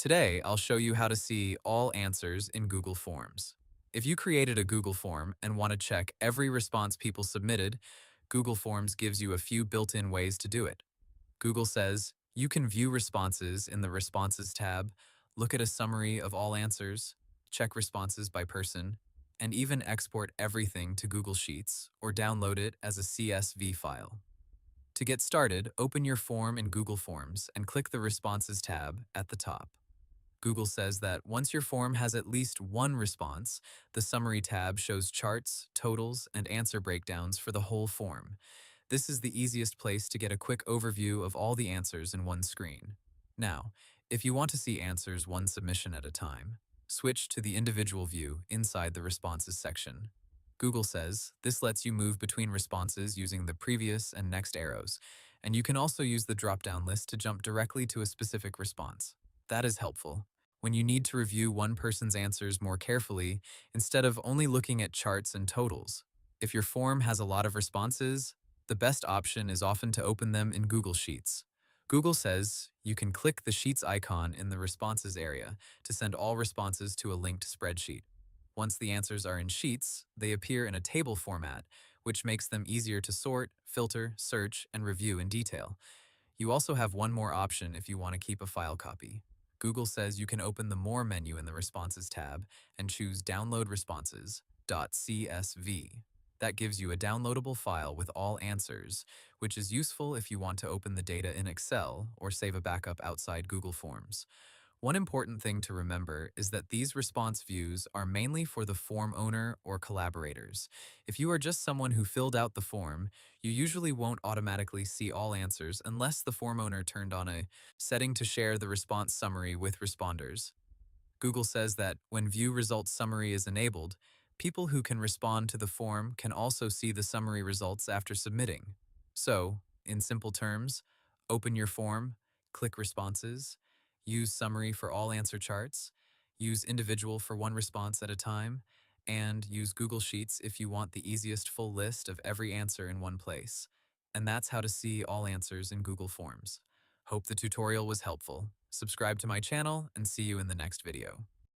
Today, I'll show you how to see all answers in Google Forms. If you created a Google form and want to check every response people submitted, Google Forms gives you a few built-in ways to do it. Google says you can view responses in the Responses tab, look at a summary of all answers, check responses by person, and even export everything to Google Sheets or download it as a CSV file. To get started, open your form in Google Forms and click the Responses tab at the top. Google says that once your form has at least one response, the Summary tab shows charts, totals, and answer breakdowns for the whole form. This is the easiest place to get a quick overview of all the answers in one screen. Now, if you want to see answers one submission at a time, switch to the individual view inside the Responses section. Google says this lets you move between responses using the previous and next arrows, and you can also use the drop-down list to jump directly to a specific response. That is helpful when you need to review one person's answers more carefully instead of only looking at charts and totals. If your form has a lot of responses, the best option is often to open them in Google Sheets. Google says you can click the Sheets icon in the Responses area to send all responses to a linked spreadsheet. Once the answers are in Sheets, they appear in a table format, which makes them easier to sort, filter, search, and review in detail. You also have one more option if you want to keep a file copy. Google says you can open the More menu in the Responses tab and choose Download Responses.csv. That gives you a downloadable file with all answers, which is useful if you want to open the data in Excel or save a backup outside Google Forms. One important thing to remember is that these response views are mainly for the form owner or collaborators. If you are just someone who filled out the form, you usually won't automatically see all answers unless the form owner turned on a setting to share the response summary with responders. Google says that when View Results Summary is enabled, people who can respond to the form can also see the summary results after submitting. So, in simple terms, open your form, click Responses, use Summary for all answer charts, use Individual for one response at a time, and use Google Sheets if you want the easiest full list of every answer in one place. And that's how to see all answers in Google Forms. Hope the tutorial was helpful. Subscribe to my channel and see you in the next video.